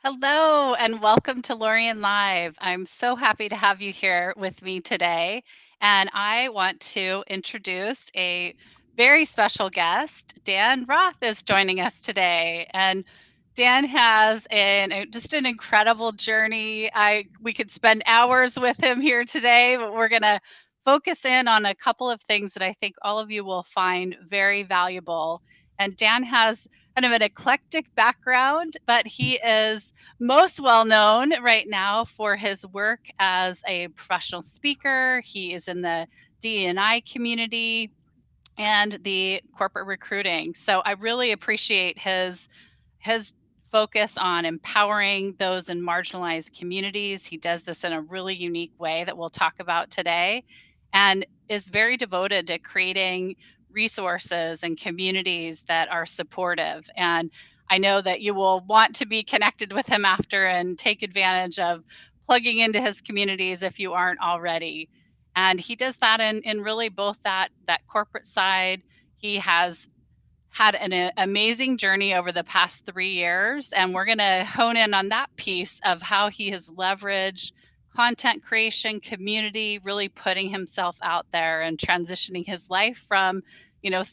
Hello and welcome to Lorian Live. I'm so happy to have you here with me today. And I want to introduce a very special guest. Dan Roth is joining us today. And Dan has just an incredible journey. We could spend hours with him here today, but we're going to focus in on a couple of things that I think all of you will find very valuable. And Dan has kind of an eclectic background, but he is most well known right now for his work as a professional speaker. He is in the D&I community and the corporate recruiting. So I really appreciate his focus on empowering those in marginalized communities. He does this in a really unique way that we'll talk about today, and is very devoted to creating resources and communities that are supportive. And I know that you will want to be connected with him after and take advantage of plugging into his communities if you aren't already. And he does that in really both that corporate side. He has had an amazing journey over the past 3 years, and we're going to hone in on that piece of how he has leveraged content creation, community, really putting himself out there and transitioning his life from, you know,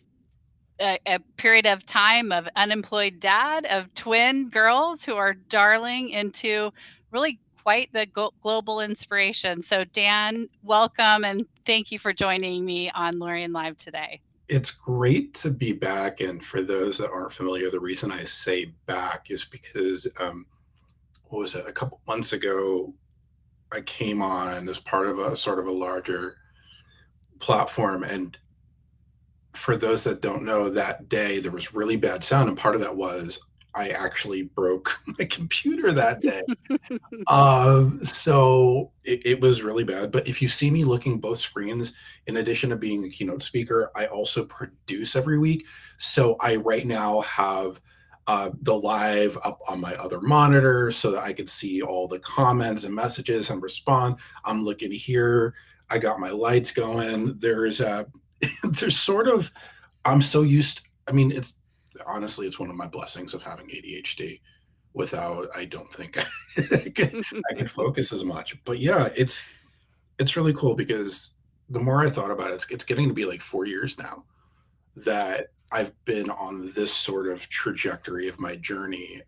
a period of time of unemployed dad of twin girls who are darling into really quite the global inspiration. So, Dan, welcome and thank you for joining me on Lorian Live today. It's great to be back, and for those that aren't familiar, the reason I say back is because, what was it? A couple months ago, I came on as part of a sort of a larger platform, and for those that don't know, that day there was really bad sound, and part of that was I actually broke my computer that day. So it was really bad. But if you see me looking both screens, in addition to being a keynote speaker, I also produce every week. So I right now have the live up on my other monitor so that I can see all the comments and messages and respond. I'm looking here. I got my lights going. There's there's sort of I'm so used. I mean, it's honestly it's one of my blessings of having ADHD. Without, I don't think I could focus as much. But yeah, it's really cool because the more I thought about it, it's getting to be like 4 years now that I've been on this sort of trajectory of my journey,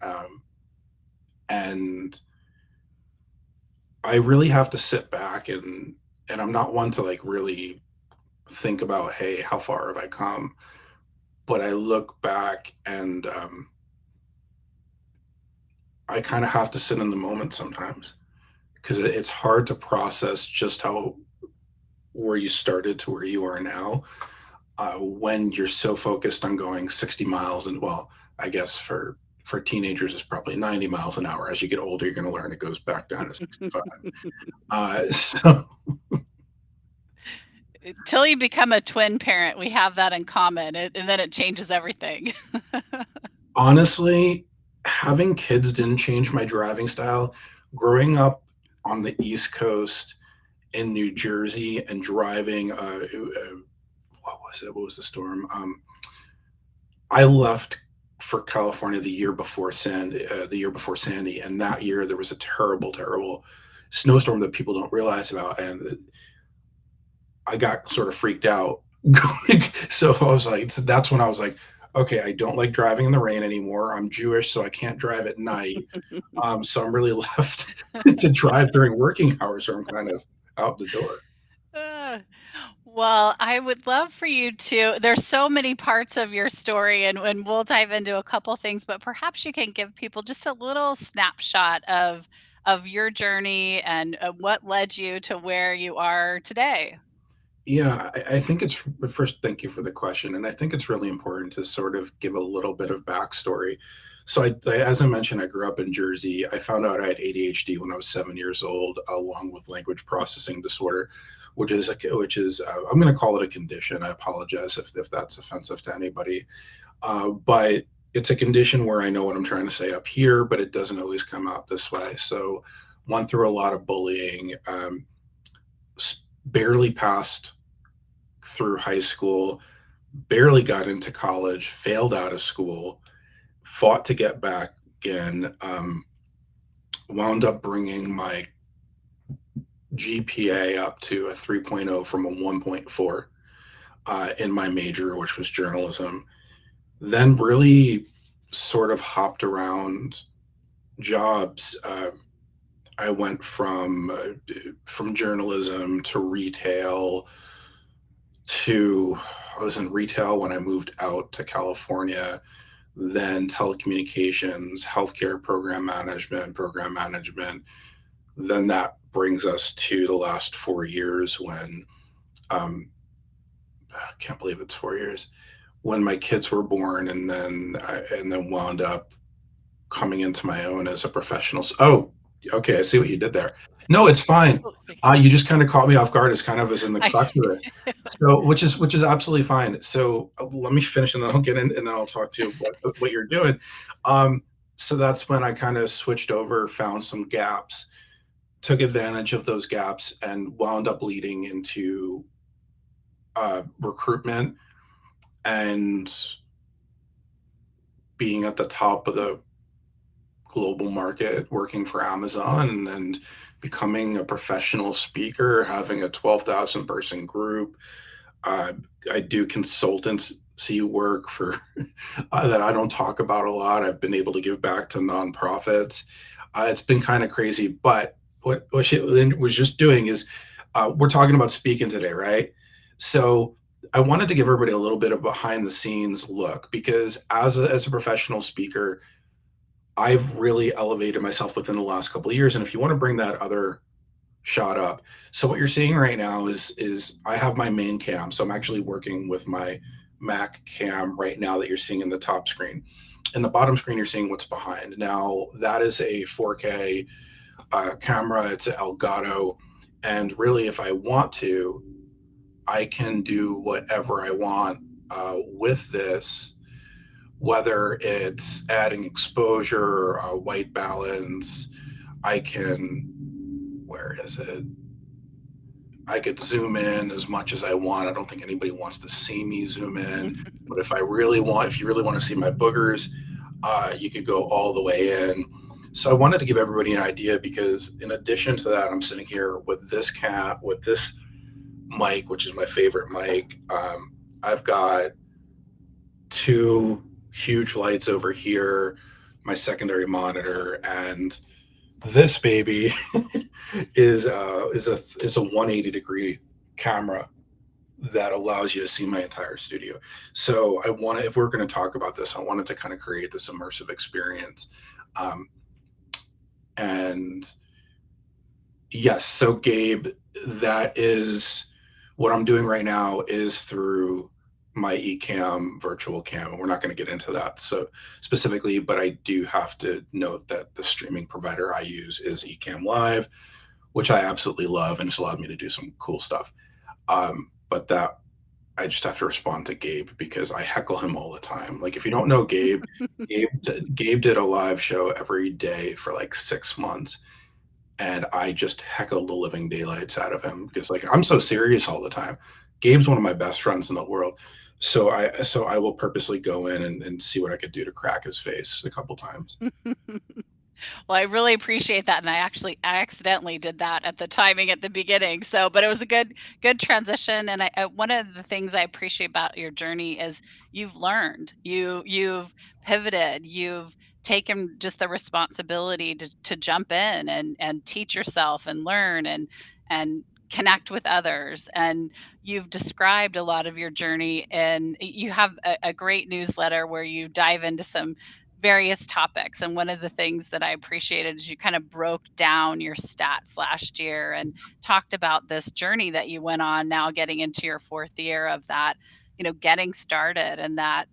and I really have to sit back and I'm not one to like really think about, hey, how far have I come? But I look back and I kind of have to sit in the moment sometimes because it's hard to process just how where you started to where you are now when you're so focused on going 60 miles and well, I guess for teenagers it's probably 90 miles an hour. As you get older, you're going to learn it goes back down to 65. So Till you become a twin parent, we have that in common, and then it changes everything. honestly, having kids didn't change my driving style. Growing up on the East Coast in New Jersey and driving, what was it? What was the storm? I left for California the year before Sandy, and that year there was a terrible, terrible snowstorm that people don't realize about, and I got sort of freaked out. So I was like, so that's when I was like, okay, I don't like driving in the rain anymore. I'm Jewish, so I can't drive at night. So I'm really left to drive during working hours, or I'm kind of out the door. Uh, well, I would love for you to there's so many parts of your story, and we'll dive into a couple things, but perhaps you can give people just a little snapshot of your journey and what led you to where you are today. Yeah, I think it's first, thank you for the question. And I think it's really important to sort of give a little bit of backstory. So, as I mentioned, I grew up in Jersey. I found out I had ADHD when I was 7 years old, along with language processing disorder, I'm going to call it a condition. I apologize if that's offensive to anybody, but it's a condition where I know what I'm trying to say up here, but it doesn't always come out this way. So, went through a lot of bullying, barely passed through high school, barely got into college, failed out of school, fought to get back in. wound up bringing my GPA up to a 3.0 from a 1.4 in my major, which was journalism. Then really sort of hopped around jobs. I went from journalism to retail to I was in retail when I moved out to California, then telecommunications, healthcare program management. Then that brings us to the last 4 years when um, I can't believe it's 4 years when my kids were born, and then wound up coming into my own as a professional. Oh, okay, I see what you did there. No, it's fine. Absolutely. You just kind of caught me off guard as kind of as in the I crux of this. So, which is absolutely fine. So let me finish, and then I'll get in, and then I'll talk to you what you're doing. Um, so that's when I kind of switched over, found some gaps, took advantage of those gaps, and wound up leading into recruitment and being at the top of the global market, working for Amazon, and becoming a professional speaker, having a 12,000 person group. Uh, I do consultancy work for that I don't talk about a lot. I've been able to give back to nonprofits. It's been kind of crazy, but what she was just doing is we're talking about speaking today, right? So I wanted to give everybody a little bit of behind the scenes look because as a professional speaker, I've really elevated myself within the last couple of years. And if you want to bring that other shot up, so what you're seeing right now is I have my main cam. So I'm actually working with my Mac cam right now that you're seeing in the top screen. In the bottom screen, you're seeing what's behind. Now that is a 4K camera. It's an Elgato, and really, if I want to, I can do whatever I want with this, whether it's adding exposure, white balance. I can, where is it? I could zoom in as much as I want. I don't think anybody wants to see me zoom in. But if you really want to see my boogers, you could go all the way in. So I wanted to give everybody an idea because in addition to that, I'm sitting here with this cat, with this mic, which is my favorite mic. I've got two huge lights over here, my secondary monitor, and this baby is a 180-degree camera that allows you to see my entire studio. So if we're going to talk about this, I wanted to kind of create this immersive experience. Um, and yes, so Gabe, that is what I'm doing right now is through my eCam virtual cam. And we're not going to get into that so specifically, but I do have to note that the streaming provider I use is eCam Live, which I absolutely love, and it's allowed me to do some cool stuff. But that I just have to respond to Gabe because I heckle him all the time. Like if you don't know Gabe, Gabe did a live show every day for like 6 months, and I just heckled the living daylights out of him because like I'm so serious all the time. Gabe's one of my best friends in the world. So I will purposely go in and see what I could do to crack his face a couple times. Well, I really appreciate that, and I accidentally did that at the timing at the beginning. So, but it was a good transition. And one of the things I appreciate about your journey is you've learned, you've pivoted, you've taken just the responsibility to jump in and teach yourself and learn and connect with others. And you've described a lot of your journey, and you have a great newsletter where you dive into some various topics. And one of the things that I appreciated is you kind of broke down your stats last year and talked about this journey that you went on now getting into your fourth year of that, getting started and that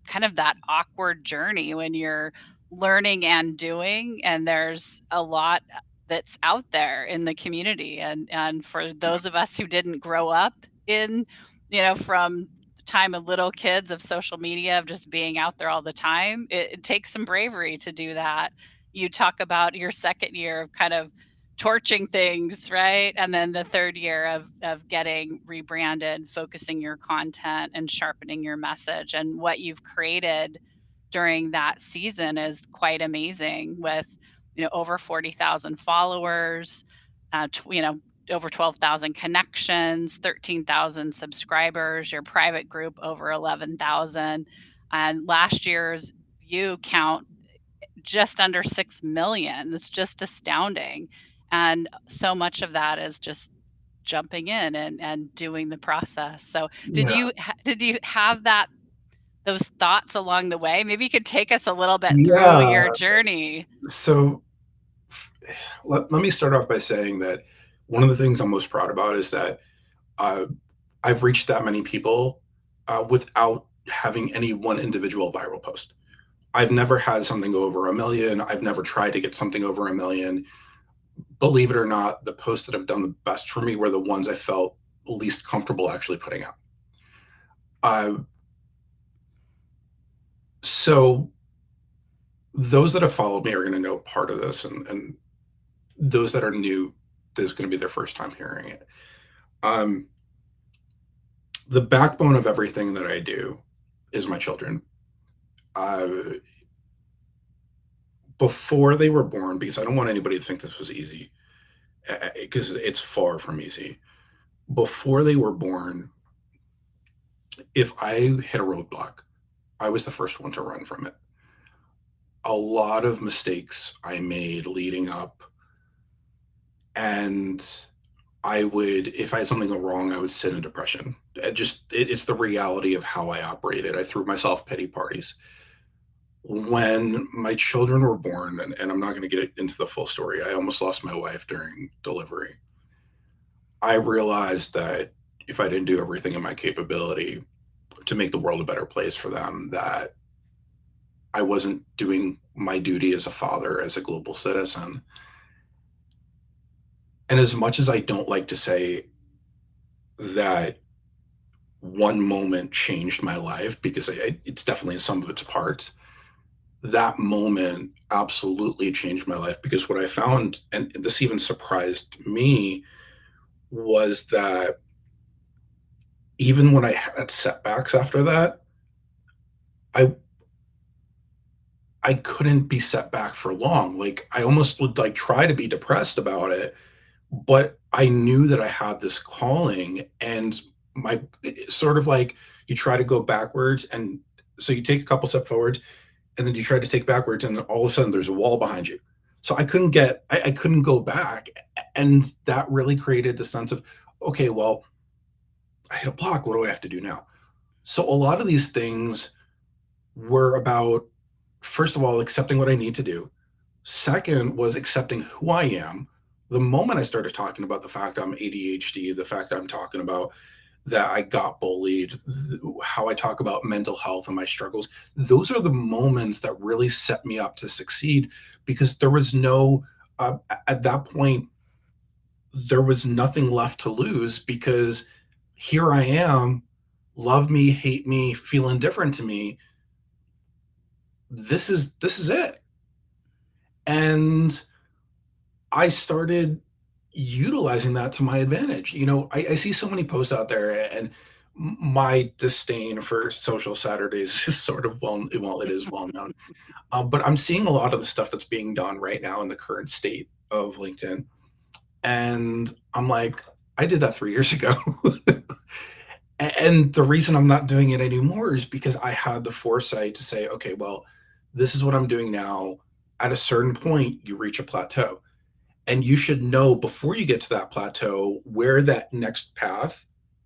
kind of that awkward journey when you're learning and doing, and there's a lot that's out there in the community. And for those of us who didn't grow up in, from time of little kids of social media, of just being out there all the time, it takes some bravery to do that. You talk about your second year of kind of torching things, right? And then the third year of getting rebranded, focusing your content and sharpening your message. And what you've created during that season is quite amazing with, over 40,000 followers, over 12,000 connections, 13,000 subscribers, your private group over 11,000, and last year's view count just under 6 million. It's just astounding. And so much of that is just jumping in and doing the process. So did Yeah. you have those thoughts along the way? Maybe you could take us a little bit through Yeah. your journey. So let me start off by saying that one of the things I'm most proud about is that uh, I've reached that many people without having any one individual viral post. I've never had something go over a million. I've never tried to get something over a million. Believe it or not, the posts that have done the best for me were the ones I felt least comfortable actually putting out. Uh, so those that have followed me are going to know part of this, and those that are new, this is going to be their first time hearing it. Um, the backbone of everything that I do is my children. Uh, Before they were born, because I don't want anybody to think this was easy, because it's far from easy. Before they were born, if I hit a roadblock, I was the first one to run from it. A lot of mistakes I made leading up, and if I had something go wrong, I would sit in depression. It's the reality of how I operated. I threw myself pity parties. When my children were born, and I'm not going to get into the full story, I almost lost my wife during delivery. I realized that if I didn't do everything in my capability to make the world a better place for them, that I wasn't doing my duty as a father, as a global citizen. And as much as I don't like to say that one moment changed my life, because it's definitely in some of its parts, that moment absolutely changed my life, because what I found, and this even surprised me, was that even when I had setbacks after that, I I couldn't be set back for long. Like, I almost would like try to be depressed about it, but I knew that I had this calling, and sort of like, you try to go backwards, and so you take a couple steps forward, and then you try to take backwards, and then all of a sudden there's a wall behind you. So I couldn't go back, and that really created the sense of, okay, well, I hit a block. What do I have to do now? So a lot of these things were about, first of all, accepting what I need to do. Second was accepting who I am. The moment I started talking about the fact I'm ADHD, the fact I'm talking about that I got bullied, how I talk about mental health and my struggles, those are the moments that really set me up to succeed, because there was at that point, there was nothing left to lose, because here I am, love me, hate me, feel indifferent to me. This is it. And I started utilizing that to my advantage. I see so many posts out there, and my disdain for social Saturdays is sort of it is well known. But I'm seeing a lot of the stuff that's being done right now in the current state of LinkedIn, and I'm like, I did that 3 years ago. And the reason I'm not doing it anymore is because I had the foresight to say, okay, well, this is what I'm doing now. At a certain point, you reach a plateau, and you should know before you get to that plateau where that next path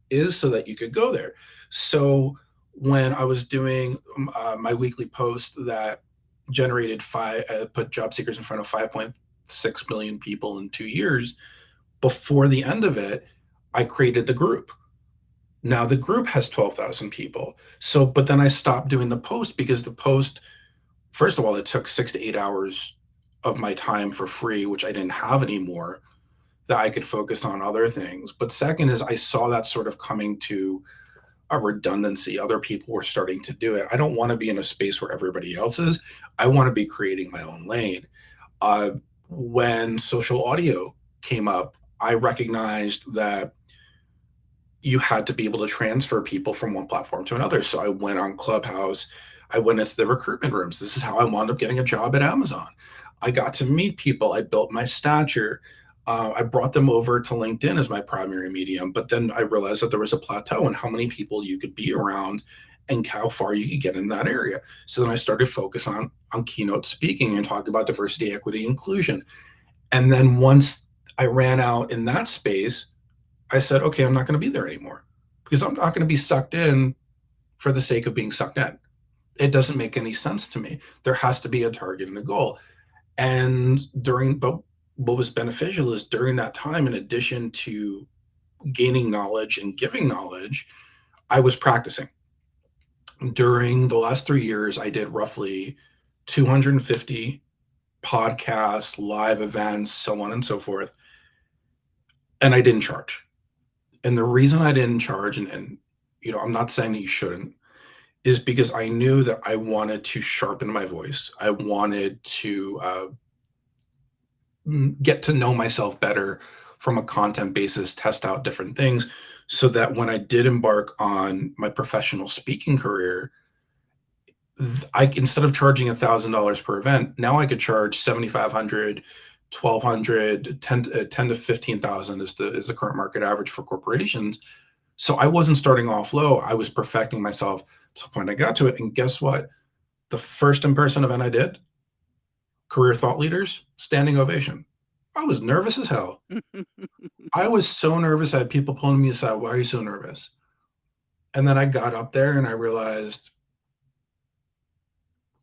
is, so that you could go there. So when I was doing my weekly post that put job seekers in front of 5.6 million people in 2 years, before the end of it, I created the group. Now the group has 12,000 people. So, but then I stopped doing the post, because the post, first of all, it took 6 to 8 hours of my time for free, which I didn't have anymore, that I could focus on other things. But second is, I saw that sort of coming to a redundancy. Other people were starting to do it. I don't want to be in a space where everybody else is. I want to be creating my own lane. When social audio came up, I recognized that you had to be able to transfer people from one platform to another. So I went on Clubhouse. I went into the recruitment rooms. This is how I wound up getting a job at Amazon. I got to meet people. I built my stature. I brought them over to LinkedIn as my primary medium, but then I realized that there was a plateau in how many people you could be around and how far you could get in that area. So then I started focus on keynote speaking and talking about diversity, equity, inclusion. And then once I ran out in that space, I said, okay, I'm not going to be there anymore because I'm not going to be sucked in for the sake of being sucked in. It doesn't make any sense to me. There has to be a target and a goal. And but what was beneficial is during that time, in addition to gaining knowledge and giving knowledge, I was practicing. During the last 3 years, I did roughly 250 podcasts, live events, so on and so forth. And I didn't charge. And the reason I didn't charge, and I'm not saying that you shouldn't, is because I knew that I wanted to sharpen my voice. I wanted to get to know myself better from a content basis, test out different things, so that when I did embark on my professional speaking career, I instead of charging $1,000 per event, now I could charge 7,500, 1,200, 10 to 15,000 is the current market average for corporations. So I wasn't starting off low. I was perfecting myself to the point I got to it. And guess what? The first in-person event I did, career thought leaders, standing ovation. I was nervous as hell. I was so nervous. I had people pulling me aside. Why are you so nervous? And then I got up there and I realized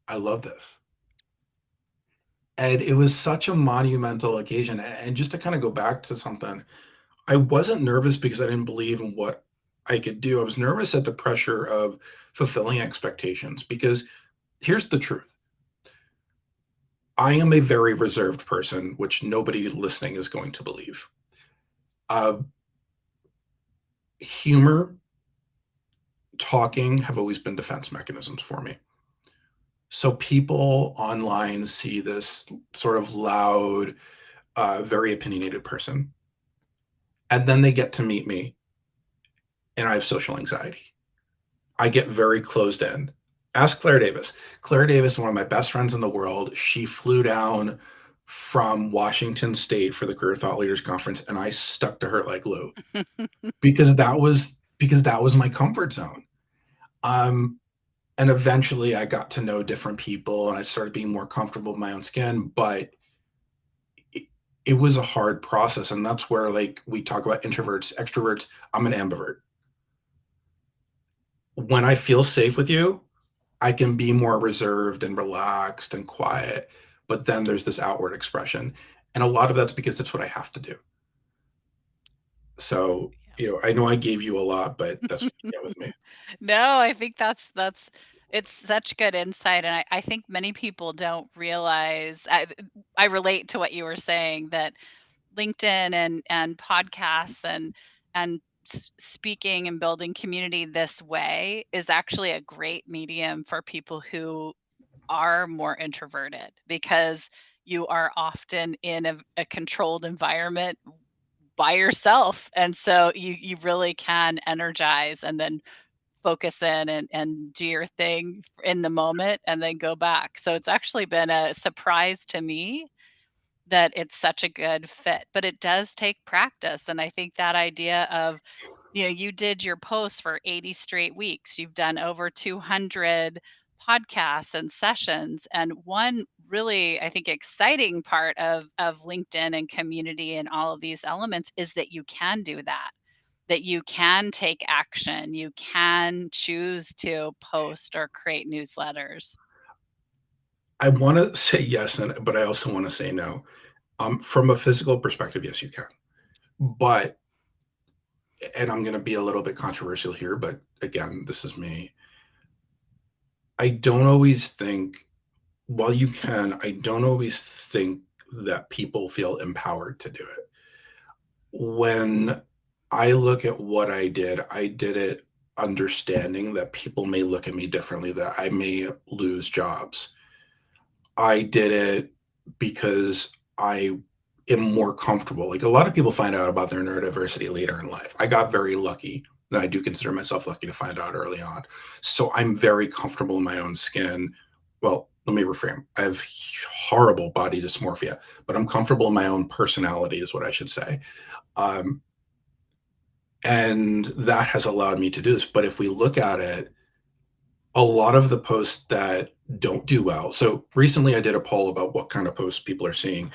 I love this. And it was such a monumental occasion. And just to kind of go back to something, I wasn't nervous because I didn't believe in what I could do. I was nervous at the pressure of fulfilling expectations because here's the truth. I am a very reserved person, which nobody listening is going to believe. Uh, Humor, talking have always been defense mechanisms for me. So people online see this sort of loud, very opinionated person, and then they get to meet me, and I have social anxiety. I get very closed in. Ask Claire Davis. Claire Davis, one of my best friends in the world, she flew down from Washington State for the Career Thought Leaders Conference, and I stuck to her like glue because that was my comfort zone. Um, and eventually, I got to know different people, and I started being more comfortable with my own skin. But it, it was a hard process, and that's where like we talk about introverts, extroverts. I'm an ambivert. When I feel safe with you, I can be more reserved and relaxed and quiet, but then there's this outward expression. And a lot of that's because that's what I have to do. So, I know I gave you a lot, but that's what you get with me. No, I think that's it's such good insight, and I think many people don't realize. I relate to what you were saying, that LinkedIn and podcasts and speaking and building community this way is actually a great medium for people who are more introverted, because you are often in a controlled environment by yourself, and so you really can energize and then focus in and do your thing in the moment and then go back. So it's actually been a surprise to me that it's such a good fit, but it does take practice. And I think that idea of, you did your posts for 80 straight weeks. You've done over 200 podcasts and sessions. And one really, I think, exciting part of LinkedIn and community and all of these elements is that you can do that you can take action, you can choose to post or create newsletters. I want to say yes, but I also want to say no. From a physical perspective, yes, you can. But, and I'm going to be a little bit controversial here, but again, this is me. I don't always think, while you can, I don't always think that people feel empowered to do it. When I look at what I did it understanding that people may look at me differently, that I may lose jobs. I did it because I am more comfortable. Like a lot of people find out about their neurodiversity later in life. I got very lucky, and I do consider myself lucky to find out early on. So I'm very comfortable in my own skin. Well, let me reframe. I have horrible body dysmorphia, but I'm comfortable in my own personality, is what I should say. Um, and that has allowed me to do this. But if we look at it, a lot of the posts that don't do well. So recently I did a poll about what kind of posts people are seeing,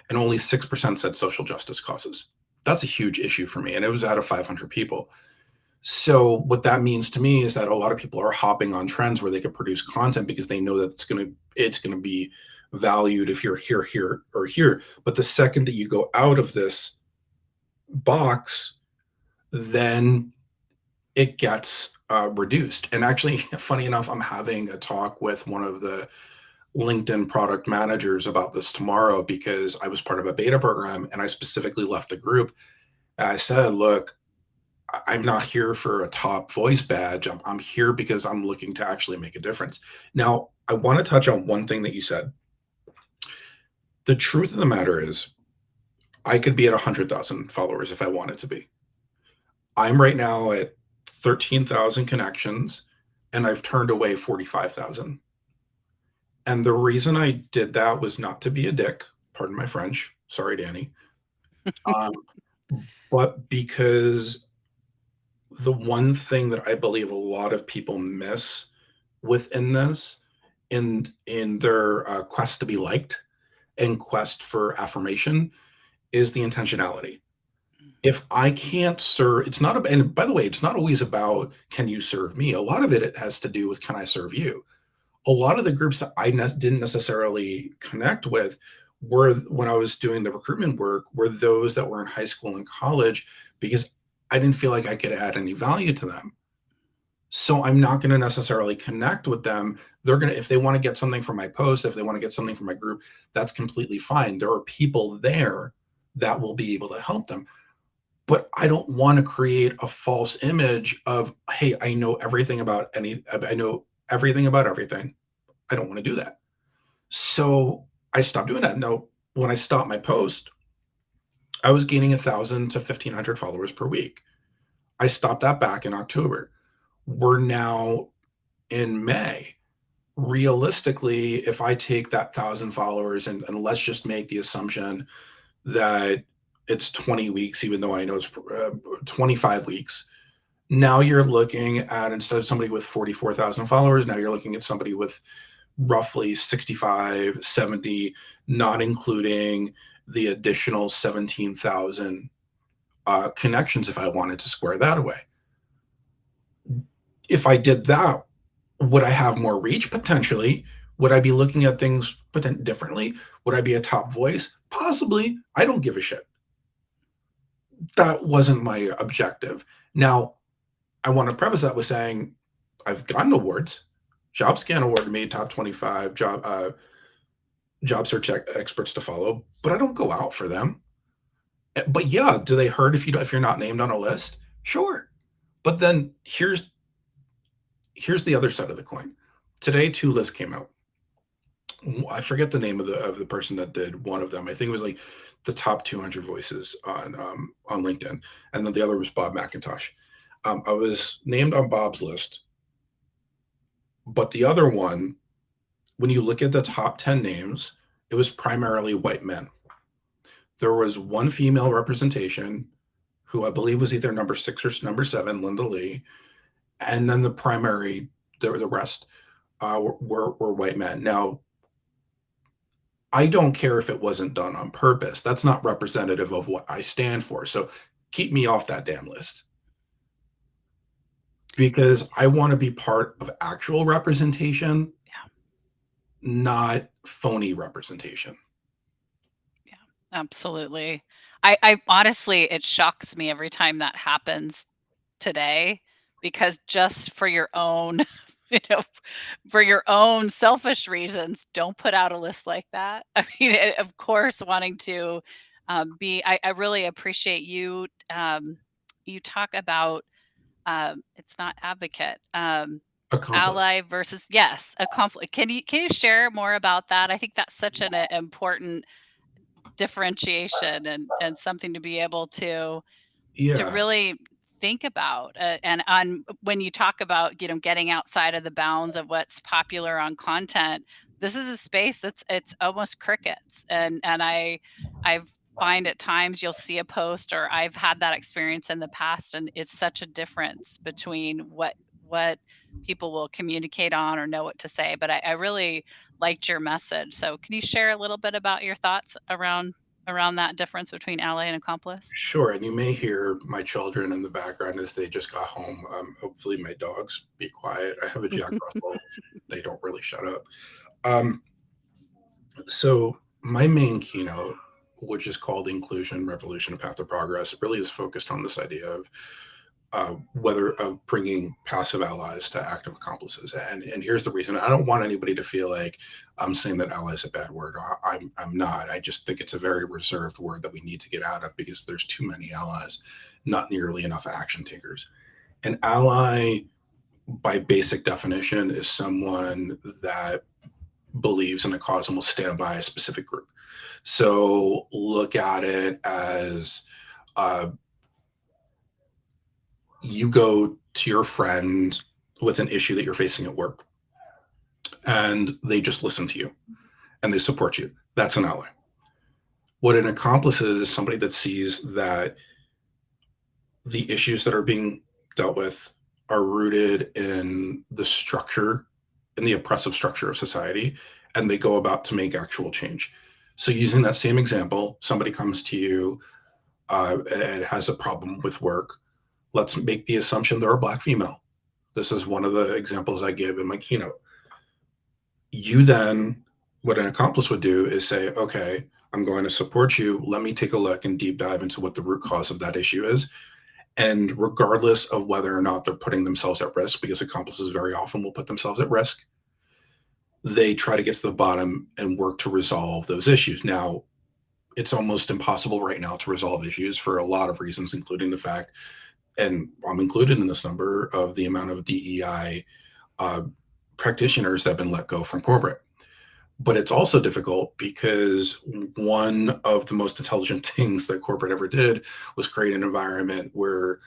and only 6% said social justice causes. That's a huge issue for me. And it was out of 500 people. So what that means to me is that a lot of people are hopping on trends where they can produce content because they know that it's gonna be valued if you're here, here, or here. But the second that you go out of this box, then it gets reduced. And actually, funny enough, I'm having a talk with one of the LinkedIn product managers about this tomorrow because I was part of a beta program and I specifically left the group. I said, look, I'm not here for a top voice badge. I'm here because I'm looking to actually make a difference. Now, I want to touch on one thing that you said. The truth of the matter is, I could be at 100,000 followers if I wanted to be. I'm right now at 13,000 connections and I've turned away 45,000. And the reason I did that was not to be a dick, pardon my French. Sorry, Danny. Um, but because the one thing that I believe a lot of people miss within this, in their quest to be liked and quest for affirmation, is the intentionality. If I can't serve, it's not, and by the way, it's not always about can you serve me. A lot of it has to do with can I serve you. A lot of the groups that I didn't necessarily connect with were, when I was doing the recruitment work, were those that were in high school and college because I didn't feel like I could add any value to them. So I'm not going to necessarily connect with them. They're going to, if they want to get something from my post, if they want to get something from my group, that's completely fine. There are people there that will be able to help them. But I don't want to create a false image of, hey, I know everything about I know everything about everything. I don't want to do that. So I stopped doing that. No, when I stopped my post, I was gaining 1,000 to 1,500 followers per week. I stopped that back in October. We're now in May. Realistically, if I take that 1,000 followers and let's just make the assumption that it's 20 weeks, even though I know it's 25 weeks. Now you're looking at, instead of somebody with 44,000 followers, now you're looking at somebody with roughly 65, 70, not including the additional 17,000 connections if I wanted to square that away. If I did that, would I have more reach? Potentially. Would I be looking at things differently? Would I be a top voice? Possibly. I don't give a shit. That wasn't my objective. Now, I want to preface that with saying I've gotten awards. JobScan awarded me top 25 job search experts to follow, but I don't go out for them. But yeah, do they hurt if you're not named on a list? Sure. But then here's the other side of the coin. Today, two lists came out. I forget the name of the person that did one of them. I think it was like the top 200 voices on LinkedIn, and then the other was Bob McIntosh. I was named on Bob's list, but the other one, when you look at the top 10 names, it was primarily white men. There was one female representation, who I believe was either number 6 or number 7, Linda Lee, and then the rest were white men. Now, I don't care if it wasn't done on purpose. That's not representative of what I stand for. So keep me off that damn list, because I want to be part of actual representation, Yeah, not phony representation. yeah, absolutely. I honestly, it shocks me every time that happens today, because just for your own, you know, for your own selfish reasons, don't put out a list like that. I mean, of course, wanting to be, I really appreciate you. You talk about it's not advocate, Accomplice. ally versus, yes, a conflict. Can you share more about that? I think that's such an important differentiation, and something to be able to Yeah. really think about, and on when you talk about, getting outside of the bounds of what's popular on content, this is a space that's it's almost crickets. And I find at times you'll see a post, or I've had that experience in the past, and it's such a difference between what people will communicate on or know what to say. But I really liked your message. So can you share a little bit about your thoughts around that difference between ally and accomplice? Sure, and you may hear my children in the background as they just got home. Hopefully, my dogs be quiet. I have a Jack Russell. They don't really shut up. Um, so, my main keynote, which is called Inclusion, Revolution, A Path to Progress, really is focused on this idea of whether of bringing passive allies to active accomplices. And here's the reason: I don't want anybody to feel like I'm saying that ally is a bad word. I'm not. I just think it's a very reserved word that we need to get out of because there's too many allies, not nearly enough action takers. An ally, by basic definition, is someone that believes in a cause and will stand by a specific group. So look at it as uh, you go to your friend with an issue that you're facing at work and they just listen to you and they support you. That's an ally. What an accomplice is somebody that sees that the issues that are being dealt with are rooted in the structure, in the oppressive structure of society, and they go about to make actual change. So, using that same example, somebody comes to you and has a problem with work. Let's make the assumption they're a Black female. This is one of the examples I give in my keynote. You then, what an accomplice would do is say, okay, I'm going to support you. Let me take a look and deep dive into what the root cause of that issue is. And regardless of whether or not they're putting themselves at risk, because accomplices very often will put themselves at risk, they try to get to the bottom and work to resolve those issues. Now, it's almost impossible right now to resolve issues for a lot of reasons, including the fact, and I'm included in this number, of the amount of DEI uh, practitioners that have been let go from corporate. But it's also difficult because one of the most intelligent things that corporate ever did was create an environment where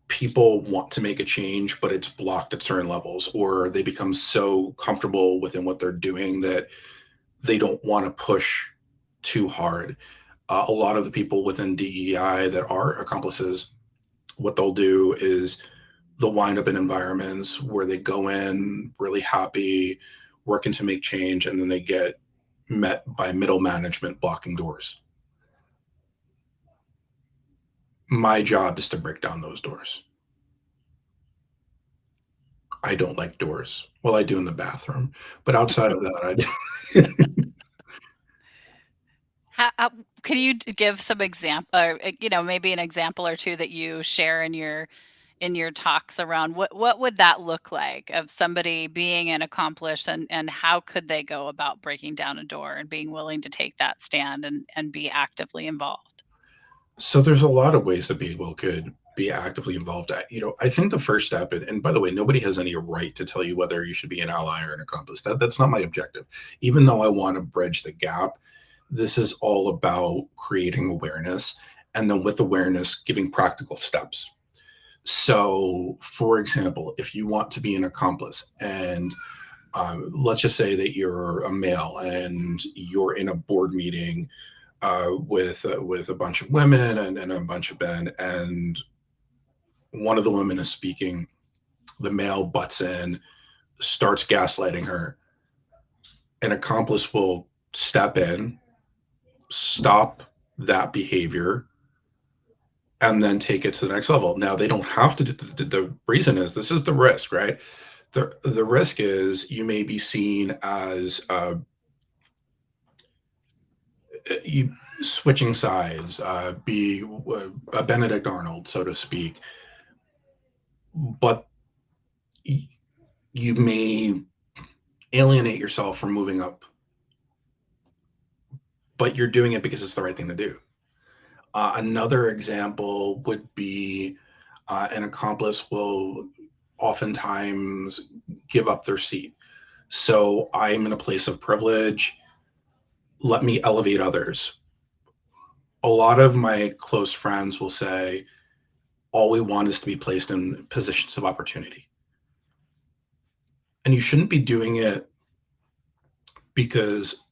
people want to make a change, but it's blocked at certain levels, or they become so comfortable within what they're doing that they don't want to push too hard. A lot of the people within DEI that are accomplices, what they'll do is they'll wind up in environments where they go in really happy, working to make change, and then they get met by middle management blocking doors. My job is to break down those doors. I don't like doors. Well, I do in the bathroom, but outside of that, I How can you give some example, or maybe an example or two that you share in your talks around what would that look like of somebody being an accomplice, and how could they go about breaking down a door and being willing to take that stand and be actively involved? so there's a lot of ways that people could be actively involved. I think the first step, and by the way, nobody has any right to tell you whether you should be an ally or an accomplice. That's not my objective. Even though I want to bridge the gap, this is all about creating awareness, and then with awareness, giving practical steps. So, for example, if you want to be an accomplice, and let's just say that you're a male and you're in a board meeting with a bunch of women and a bunch of men, and one of the women is speaking. The male butts in, starts gaslighting her. An accomplice will step in, stop that behavior, and then take it to the next level. Now they don't have to. The reason is this is the risk, right? The risk is you may be seen as you switching sides, be a Benedict Arnold, so to speak, but you may alienate yourself from moving up, but you're doing it because it's the right thing to do. Another example would be an accomplice will oftentimes give up their seat. So I'm in a place of privilege. Let me elevate others. A lot of my close friends will say, all we want is to be placed in positions of opportunity. And you shouldn't be doing it because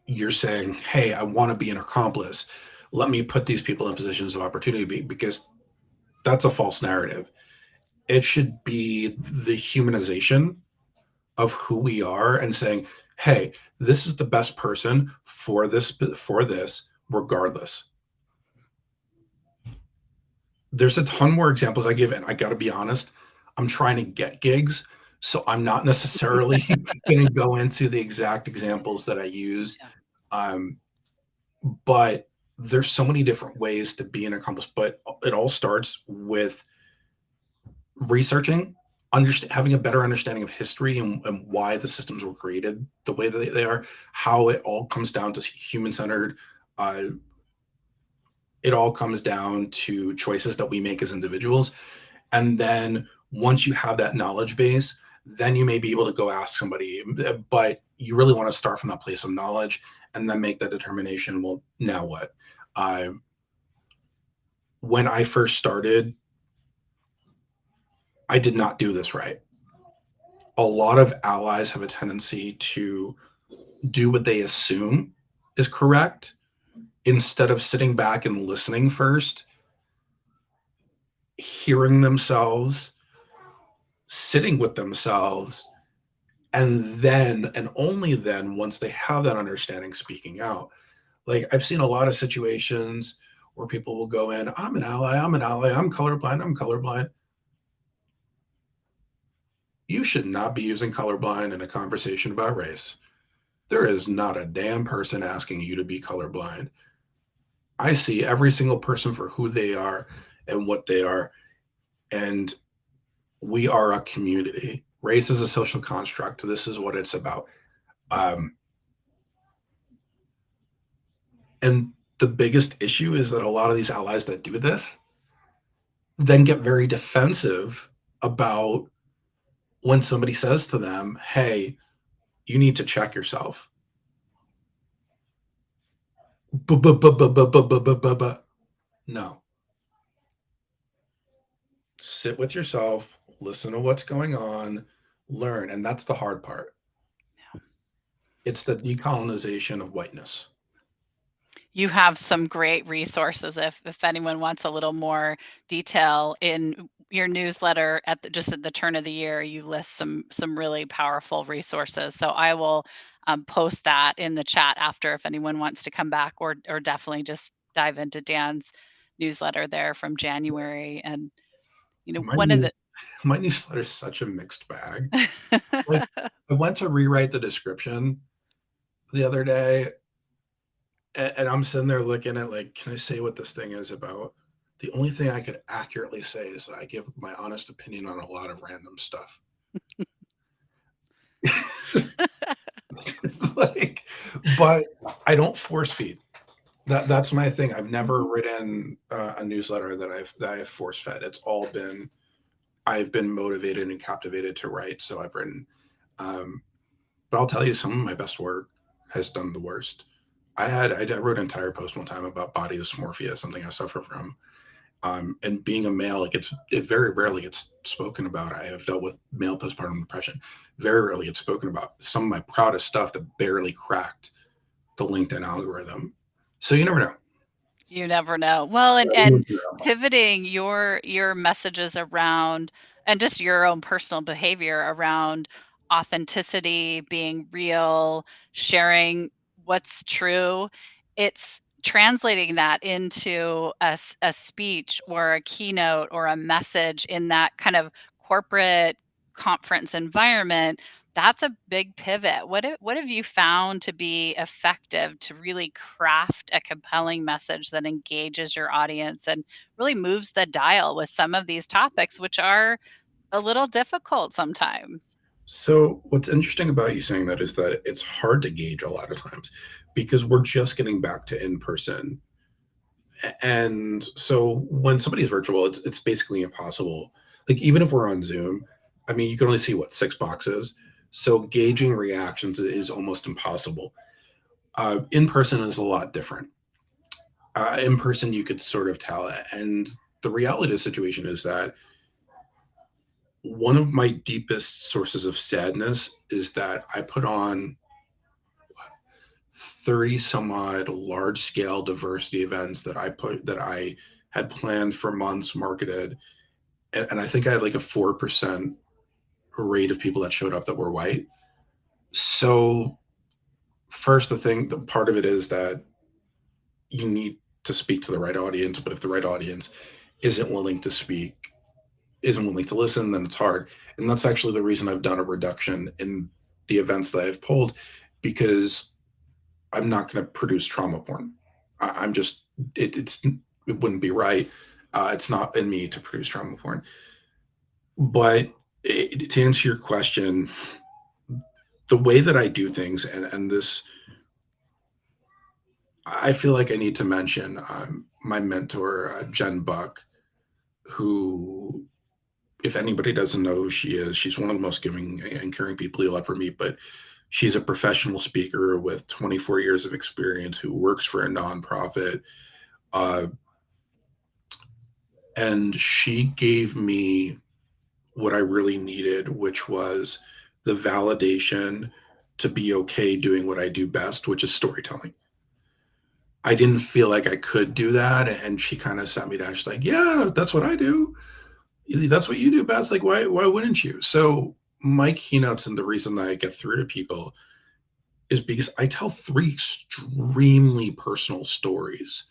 you're saying, hey, I want to be an accomplice. Let me put these people in positions of opportunity, because that's a false narrative. It should be the humanization of who we are and saying, hey, this is the best person for this regardless. There's a ton more examples I give, and I got to be honest, I'm trying to get gigs, so I'm not necessarily going to go into the exact examples that I use. Yeah. Um, but there's so many different ways to be an accomplice, but it all starts with researching, having a better understanding of history, and why the systems were created the way that they are, how it all comes down to human centered. Uh, it all comes down to choices that we make as individuals. And then once you have that knowledge base, then you may be able to go ask somebody, but you really want to start from that place of knowledge and then make that determination. Well, now what? Uh, when I first started, I did not do this right. A lot of allies have a tendency to do what they assume is correct instead of sitting back and listening first, hearing themselves, sitting with themselves, and then, and only then, once they have that understanding, speaking out. Like, I've seen a lot of situations where people will go in, I'm an ally, I'm an ally, I'm colorblind, I'm colorblind. You should not be using colorblind in a conversation about race. There is not a damn person asking you to be colorblind. I see every single person for who they are and what they are. And we are a community. Race is a social construct. This is what it's about. Um, and the biggest issue is that a lot of these allies that do this then get very defensive about when somebody says to them, hey, you need to check yourself. No. Sit with yourself, listen to what's going on, learn. And that's the hard part. It's the decolonization of whiteness. You have some great resources if anyone wants a little more detail in your newsletter just at the turn of the year. You list some really powerful resources. So I will post that in the chat after if anyone wants to come back or definitely just dive into Dan's newsletter there from January. And My one of the news my newsletter is such a mixed bag. Like, I went to rewrite the description the other day, and I'm sitting there looking at, like, can I say what this thing is about? The only thing I could accurately say is that I give my honest opinion on a lot of random stuff. Like, but I don't force feed. That's my thing. I've never Mhm. written a newsletter that I've force fed. It's all been, I've been motivated and captivated to write, so I've written. Um, but I'll tell you, some of my best work has done the worst. I wrote an entire post one time about body dysmorphia, something I suffer from. And being a male, it very rarely gets spoken about. I have dealt with male postpartum depression. Very rarely gets spoken about. Some of my proudest stuff that barely cracked the LinkedIn algorithm. So you never know. You never know. Well, and pivoting your messages around and just your own personal behavior around authenticity, being real, sharing what's true, it's translating that into a speech or a keynote or a message in that kind of corporate conference environment. That's a big pivot. What have you found to be effective to really craft a compelling message that engages your audience and really moves the dial with some of these topics, which are a little difficult sometimes? So what's interesting about you saying that is that it's hard to gauge a lot of times because we're just getting back to in person. And so when somebody's virtual, it's basically impossible. Like, even if we're on Zoom, I mean, you can only see what, six boxes. So gauging reactions is almost impossible. In person is a lot different. In person, you could sort of tell it. And the reality of the situation is that one of my deepest sources of sadness is that I put on 30 some odd large scale diversity events that I had planned for months, marketed, and I think I had like a 4% rate of people that showed up that were white. So first, the part of it is that you need to speak to the right audience, but if the right audience isn't willing to speak, isn't willing to listen, then it's hard. And that's actually the reason I've done a reduction in the events that I've pulled, because I'm not going to produce trauma porn. I'm just it wouldn't be right. It's not in me to produce trauma porn. But to answer your question, the way that I do things, and this, I feel like I need to mention my mentor, Jen Buck, who, if anybody doesn't know who she is, she's one of the most giving and caring people you'll ever meet. But she's a professional speaker with 24 years of experience who works for a nonprofit. Uh, and she gave me what I really needed, which was the validation to be okay doing what I do best, which is storytelling. I didn't feel like I could do that. And she kind of sat me down. She's like, yeah, that's what I do. That's what you do best. Like, why wouldn't you? So my keynotes, and the reason that I get through to people, is because I tell three extremely personal stories.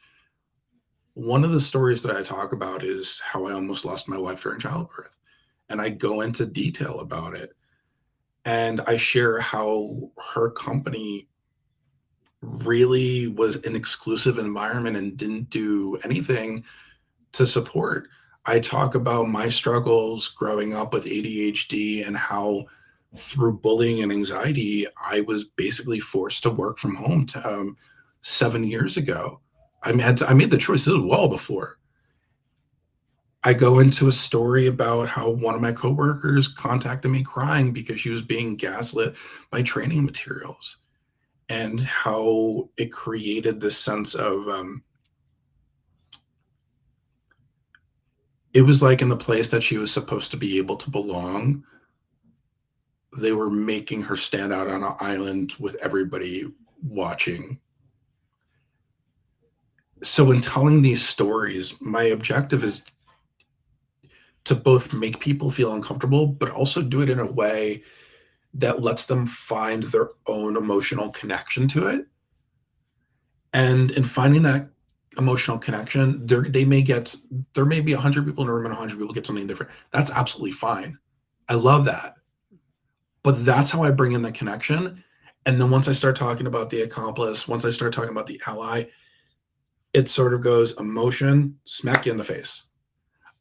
One of the stories that I talk about is how I almost lost my wife during childbirth. And I go into detail about it. And I share how her company really was an exclusive environment and didn't do anything to support. I talk about my struggles growing up with ADHD and how through bullying and anxiety, I was basically forced to work from home 7 years ago. I made the choice. This was well before. I go into a story about how one of my coworkers contacted me crying because she was being gaslit by training materials, and how it created this sense of it was like in the place that she was supposed to be able to belong, they were making her stand out on an island with everybody watching. So, in telling these stories, my objective is to both make people feel uncomfortable, but also do it in a way that lets them find their own emotional connection to it. And in finding that emotional connection, there may be 100 people in a room and 100 people get something different. That's absolutely fine. I love that. But that's how I bring in the connection. And then once I start talking about the accomplice, once I start talking about the ally, it sort of goes emotion, smack you in the face.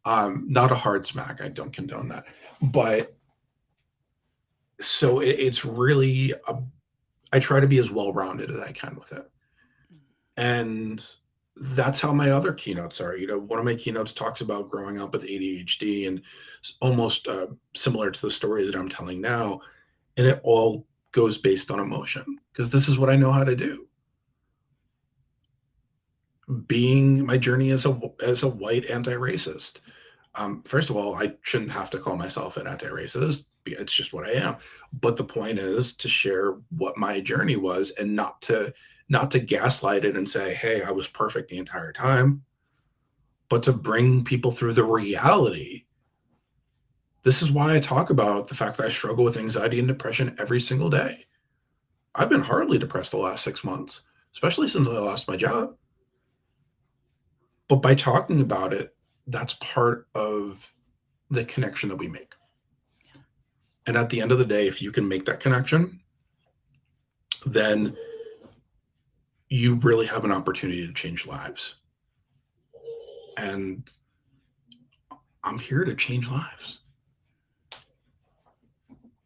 Not a hard smack. I don't condone that. But so it's really, I try to be as well rounded as I can with it. And that's how my other keynotes are. One of my keynotes talks about growing up with ADHD, and almost similar to the story that I'm telling now. And it all goes based on emotion, because this is what I know how to do. Being my journey as a white anti-racist. First of all, I shouldn't have to call myself an anti-racist. It's just what I am. But the point is to share what my journey was, and not to gaslight it and say, "Hey, I was perfect the entire time," but to bring people through the reality. This is why I talk about the fact that I struggle with anxiety and depression every single day. I've been hardly depressed the last 6 months, especially since I lost my job. But by talking about it, that's part of the connection that we make. And at the end of the day, if you can make that connection, then you really have an opportunity to change lives. And I'm here to change lives.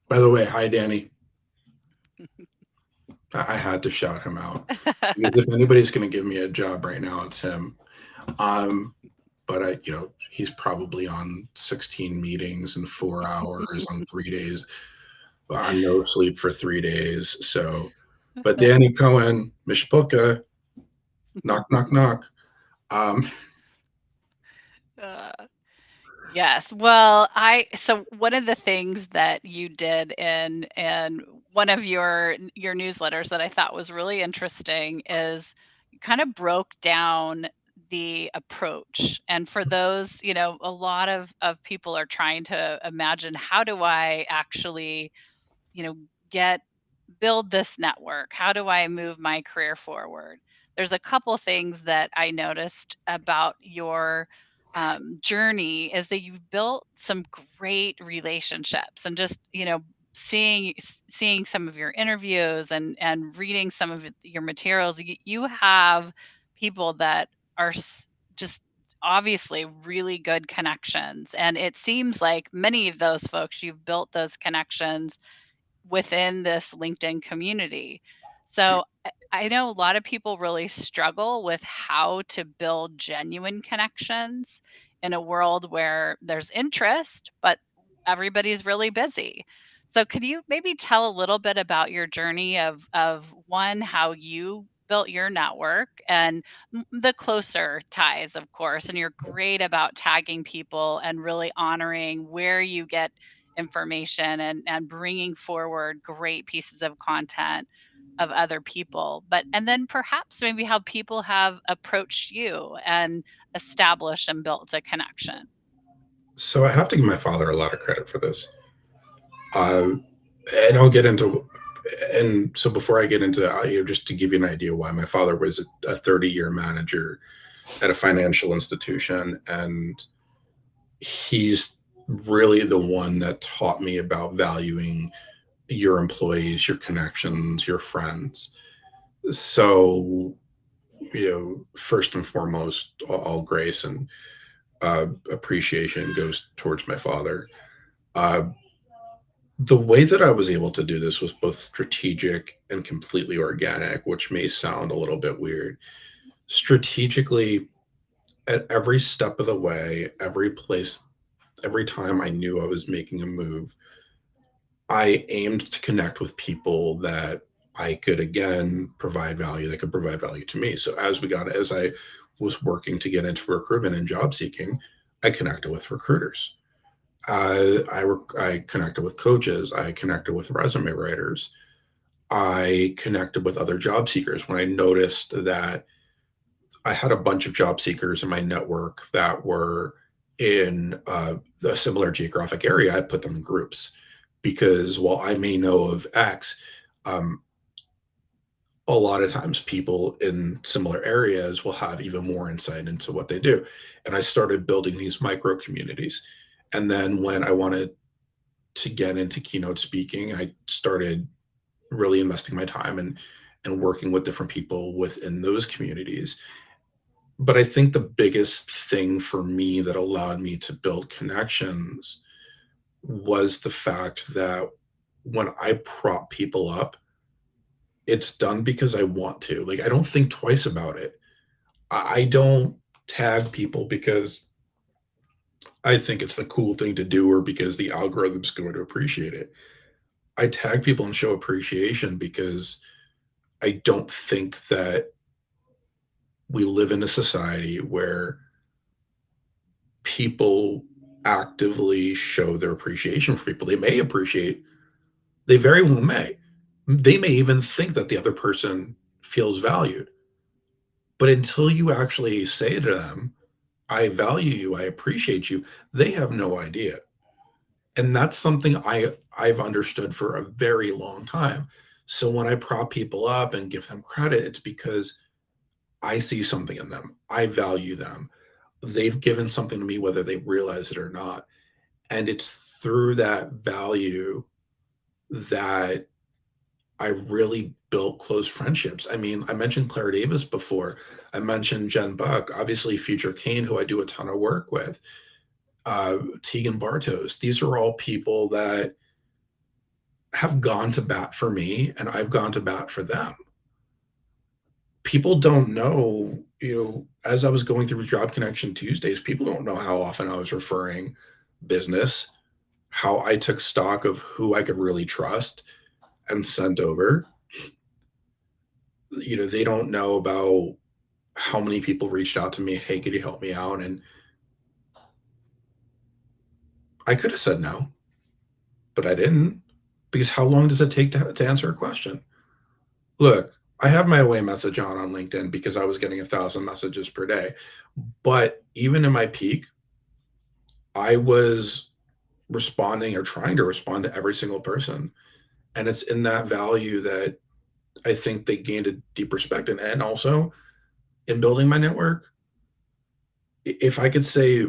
By the way, hi, Danny. I had to shout him out, because if anybody's going to give me a job right now, it's him. Um, but he's probably on 16 meetings in 4 hours on 3 days, on no sleep for 3 days. So, but Danny Cohen, Mishpuka, knock, knock, knock. Um, Uh, yes. Well, I so one of the things that you did, and one of your newsletters that I thought was really interesting is you kind of broke down the approach. And for those, a lot of people are trying to imagine, how do I actually, you know, get build this network? How do I move my career forward? There's a couple things that I noticed about your journey is that you've built some great relationships, and just seeing some of your interviews and reading some of your materials, you have people that are just obviously really good connections, and it seems like many of those folks, you've built those connections within this LinkedIn community. So I know a lot of people really struggle with how to build genuine connections in a world where there's interest, but everybody's really busy. So could you maybe tell a little bit about your journey of one, how you built your network, and the closer ties, of course, and you're great about tagging people and really honoring where you get information and bringing forward great pieces of content of other people, but and then perhaps maybe how people have approached you and established and built a connection. So I have to give my father a lot of credit for this. Uh, and I'll get into, and so before I get into, just to give you an idea why my father was a 30-year manager at a financial institution, and he's really the one that taught me about valuing your employees, your connections, your friends. So, first and foremost, all grace and appreciation goes towards my father. Uh, the way that I was able to do this was both strategic and completely organic, which may sound a little bit weird. Strategically, at every step of the way, every place, every time I knew I was making a move, I aimed to connect with people that I could again provide value, that could provide value to me. So as I was working to get into recruitment and job seeking, I connected with recruiters. I connected with coaches. I connected with resume writers. I connected with other job seekers when I noticed that I had a bunch of job seekers in my network that were in a similar geographic area. I put them in groups because while I may know of X, um, a lot of times people in similar areas will have even more insight into what they do. And I started building these micro communities. And then when I wanted to get into keynote speaking, I started really investing my time and working with different people within those communities. But I think the biggest thing for me that allowed me to build connections was the fact that when I prop people up, it's done because I want to. Like, I don't think twice about it. I don't tag people because I think it's the cool thing to do or because the algorithm's going to appreciate it. I tag people and show appreciation because I don't think that we live in a society where people actively show their appreciation for people. They very well may. They may even think that the other person feels valued. But until you actually say to them, I value you, I appreciate you, they have no idea. And that's something I've understood for a very long time. So when I prop people up and give them credit, it's because I see something in them. I value them. They've given something to me, whether they realize it or not. And it's through that value that I really built close friendships. I mean, I mentioned Claire Davis before. I mentioned Jen Buck, obviously Future Kane, who I do a ton of work with, Tegan Bartos. These are all people that have gone to bat for me, and I've gone to bat for them. People don't know, as I was going through Job Connection Tuesdays, people don't know how often I was referring business, how I took stock of who I could really trust and sent over. They don't know about how many people reached out to me, hey, could you help me out? And I could have said no, but I didn't because how long does it take to answer a question? Look, I have my away message on LinkedIn because I was getting 1,000 messages per day. But even in my peak, I was responding or trying to respond to every single person. And it's in that value that I think they gained a deep respect. And also in building my network, if I could say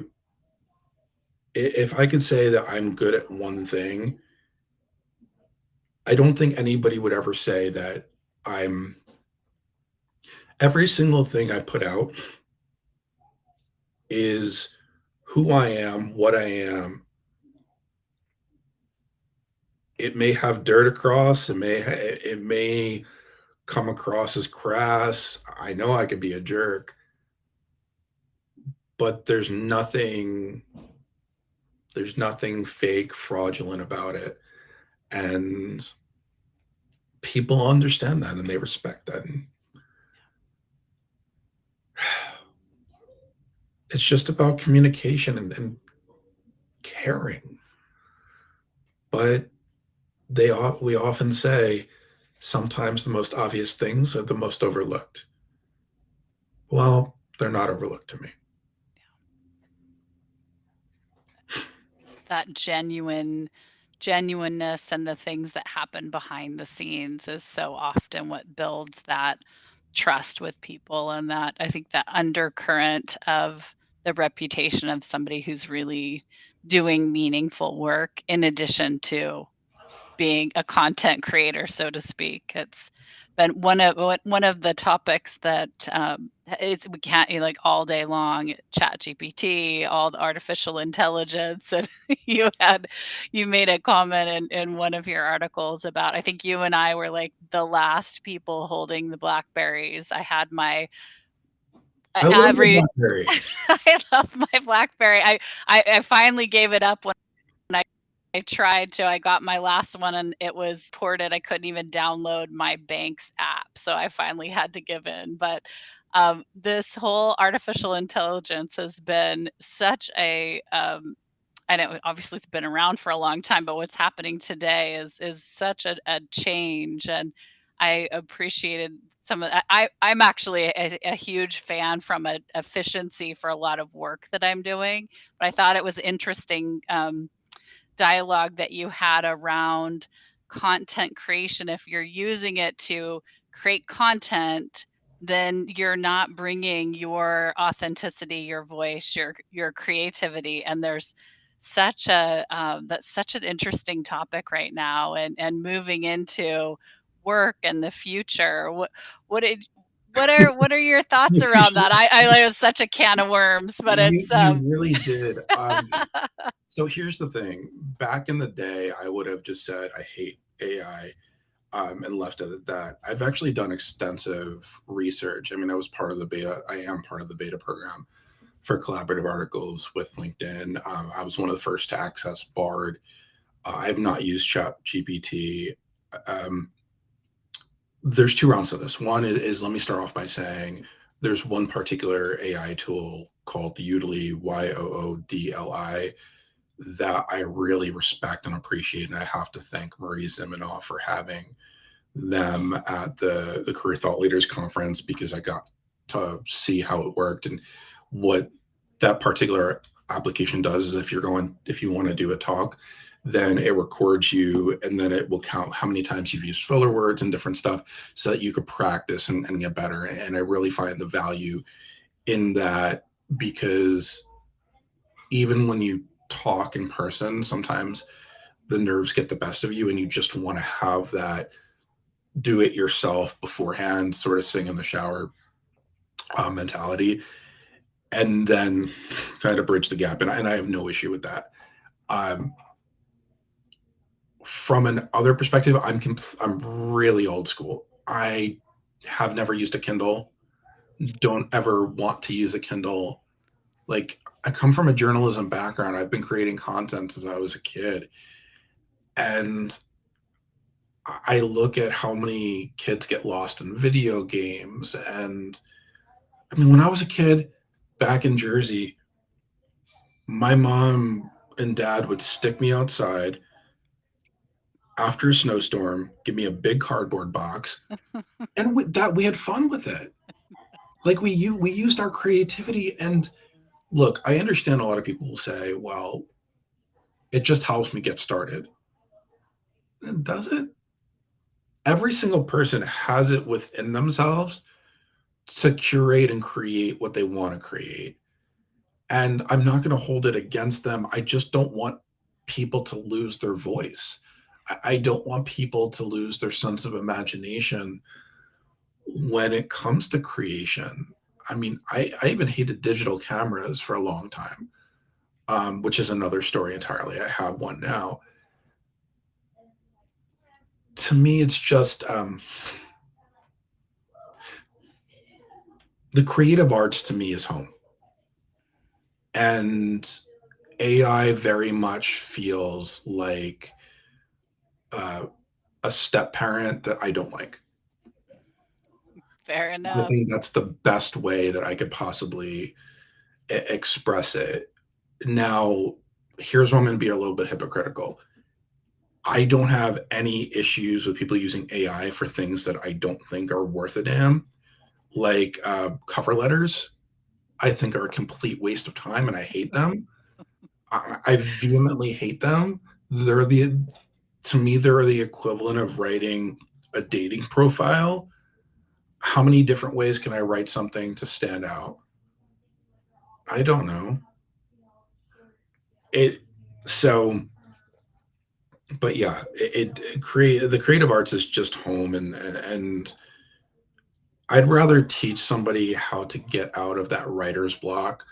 if I could say that I'm good at one thing, I don't think anybody would ever say that I'm every single thing I put out is who I am, what I am. It may have dirt across, it may come across as crass. I know I could be a jerk, but there's nothing fake, fraudulent about it. And people understand that and they respect that. And it's just about communication and caring. But we often say sometimes the most obvious things are the most overlooked. Well, they're not overlooked to me. That genuineness and the things that happen behind the scenes is so often what builds that trust with people, and that I think that undercurrent of the reputation of somebody who's really doing meaningful work in addition to being a content creator, so to speak. It's been one of the topics that it's we can't like all day long. Chat GPT, all the artificial intelligence, and you made a comment in one of your articles about, I think you and I were like the last people holding the Blackberries. I had my I love the every BlackBerry. I love my Blackberry. I finally gave it up when I tried to. I got my last one and it was ported. I couldn't even download my bank's app, so I finally had to give in. But this whole artificial intelligence has been such a I know obviously it's been around for a long time, but what's happening today is such a change, and I appreciated some of that. I'm actually a huge fan from an efficiency for a lot of work that I'm doing, but I thought it was interesting dialogue that you had around content creation. If you're using it to create content, then you're not bringing your authenticity, your voice, your creativity. And there's such a that's such an interesting topic right now, and moving into work and the future. What did what are your thoughts around that? I it was such a can of worms, but You it's you really did. So here's the thing. Back in the day, I would have just said I hate AI, and left it at that. I've actually done extensive research. I mean, I was part of the beta. I am part of the beta program for collaborative articles with LinkedIn. I was one of the first to access Bard. I have not used Chat GPT. Um, there's two rounds of this. One is let me start off by saying there's one particular AI tool called Yoodli, Yoodli, that I really respect and appreciate. And I have to thank Marie Zimenoff for having them at the Career Thought Leaders Conference because I got to see how it worked. And what that particular application does is if you want to do a talk, then it records you and then it will count how many times you've used filler words and different stuff so that you could practice and get better. And I really find the value in that because even when you talk in person, sometimes the nerves get the best of you and you just want to have that do it yourself beforehand, sort of sing in the shower mentality, and then kind of bridge the gap. And I have no issue with that. Um, from an other perspective, I'm really old school. I have never used a Kindle. Don't ever want to use a Kindle. Like I come from a journalism background. I've been creating content since I was a kid, and I look at how many kids get lost in video games. And I mean, when I was a kid back in Jersey, my mom and dad would stick me outside after a snowstorm, give me a big cardboard box, and with that we had fun with it. Like we used our creativity. And look, I understand a lot of people will say, well, it just helps me get started. Does it? Every single person has it within themselves to curate and create what they want to create. And I'm not going to hold it against them. I just don't want people to lose their voice. I don't want people to lose their sense of imagination when it comes to creation. I mean, I even hated digital cameras for a long time, which is another story entirely. I have one now. To me, it's just the creative arts to me is home. And AI very much feels like uh, a step parent that I don't like. Fair I enough. think that's the best way that I could possibly express it. Now, here's where I'm going to be a little bit hypocritical. I don't have any issues with people using AI for things that I don't think are worth a damn, like cover letters. I think are a complete waste of time, and I hate them. I vehemently hate them. They're the To me, they're the equivalent of writing a dating profile. How many different ways can I write something to stand out? I don't know. It so but yeah, it create the creative arts is just home. And I'd rather teach somebody how to get out of that writer's block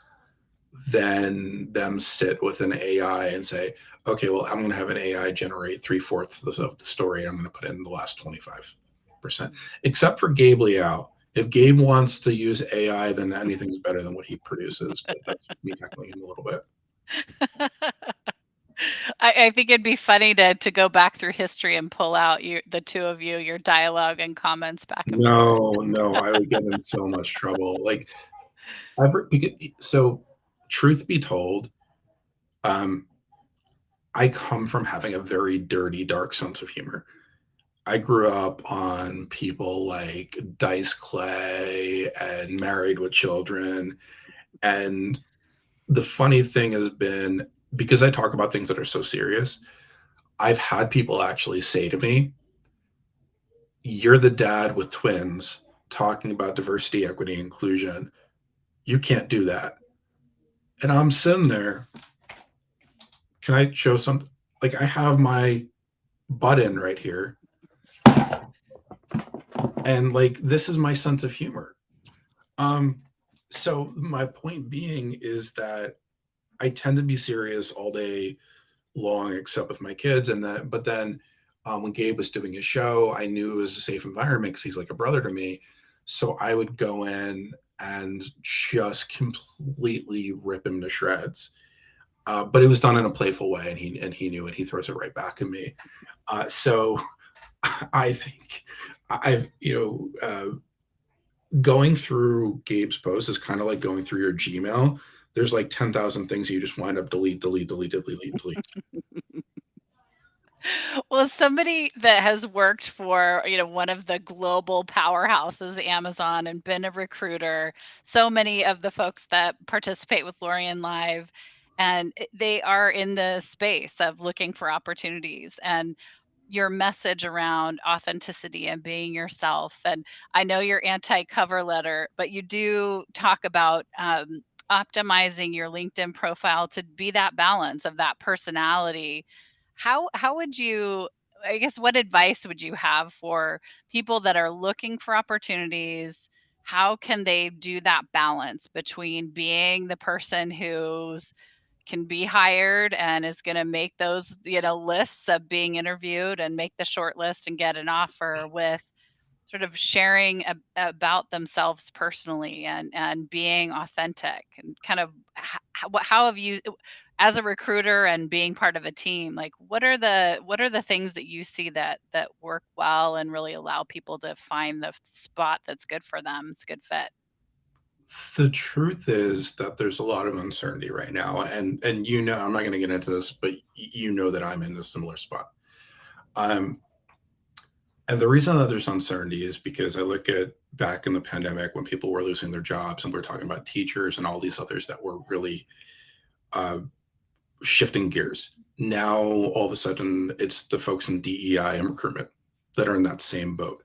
than them sit with an AI and say, okay, well, I'm going to have an AI generate three-fourths of the story. I'm going to put in the last 25%, except for Gabe Liao. If Gabe wants to use AI, then anything's better than what he produces. But that's me heckling him a little bit. I think it'd be funny to go back through history and pull out the two of you, your dialogue and comments back and forth. No, no, I would get in so much trouble. Like, so, truth be told, um, I come from having a very dirty, dark sense of humor. I grew up on people like Dice Clay and Married with Children. And the funny thing has been, because I talk about things that are so serious, I've had people actually say to me, you're the dad with twins talking about diversity, equity, inclusion. You can't do that. And I'm sitting there. Can I show something? Like, I have my button right here. And like, this is my sense of humor. Um, so my point being is that I tend to be serious all day long, except with my kids. And that, but then when Gabe was doing his show, I knew it was a safe environment because he's like a brother to me. So I would go in and just completely rip him to shreds. But it was done in a playful way, and he knew it. He throws it right back at me. So I think I've going through Gabe's post is kind of like going through your Gmail. There's like 10,000 things you just wind up delete, delete, delete, delete, delete. Well, somebody that has worked for, one of the global powerhouses, Amazon, and been a recruiter, so many of the folks that participate with Lorian Live, and they are in the space of looking for opportunities. And your message around authenticity and being yourself. And I know you're anti cover letter, but you do talk about optimizing your LinkedIn profile to be that balance of that personality. How would you, I guess, what advice would you have for people that are looking for opportunities? How can they do that balance between being the person who's can be hired and is going to make those, lists of being interviewed and make the short list and get an offer, with sort of sharing about themselves personally and being authentic, and kind of how have you, as a recruiter and being part of a team, like what are the things that you see that work well and really allow people to find the spot that's good for them, it's a good fit. The truth is that there's a lot of uncertainty right now, and I'm not going to get into this, but you know that I'm in a similar spot. Um, and the reason that there's uncertainty is because I look at back in the pandemic when people were losing their jobs, and we're talking about teachers and all these others that were really uh, shifting gears. Now, all of a sudden, it's the folks in DEI and recruitment that are in that same boat.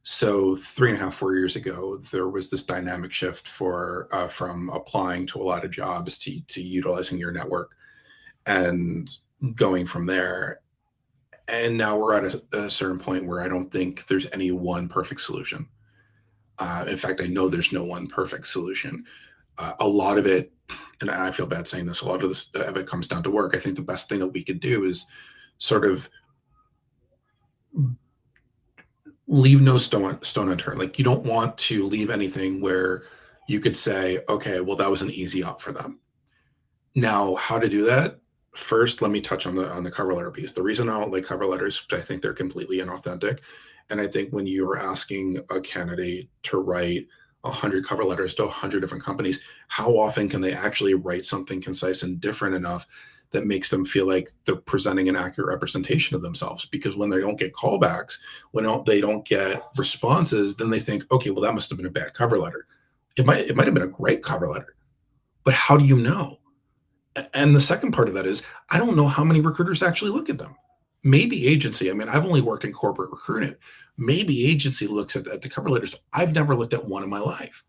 So 3.5, 4 years ago, there was this dynamic shift for from applying to a lot of jobs to utilizing your network and going from there. And now we're at a certain point where I don't think there's any one perfect solution. In fact, I know there's no one perfect solution. A lot of it, and I feel bad saying this, a lot of this of it comes down to work. I think the best thing that we could do is sort of leave no stone unturned. Like you don't want to leave anything where you could say, okay, well that was an easy up for them. Now, how to do that? First, let me touch on the cover letter piece. The reason I don't like cover letters, I think they're completely inauthentic. And I think when you're asking a candidate to write 100 cover letters to 100 different companies, how often can they actually write something concise and different enough that makes them feel like they're presenting an accurate representation of themselves? Because when they don't get callbacks, they don't get responses, then they think, okay, well that must have been a bad cover letter. It might have been a great cover letter, but how do you know? And the second part of that is I don't know how many recruiters actually look at them. Maybe agency. I mean, I've only worked in corporate recruiting. Maybe agency looks at the cover letters. I've never looked at one in my life.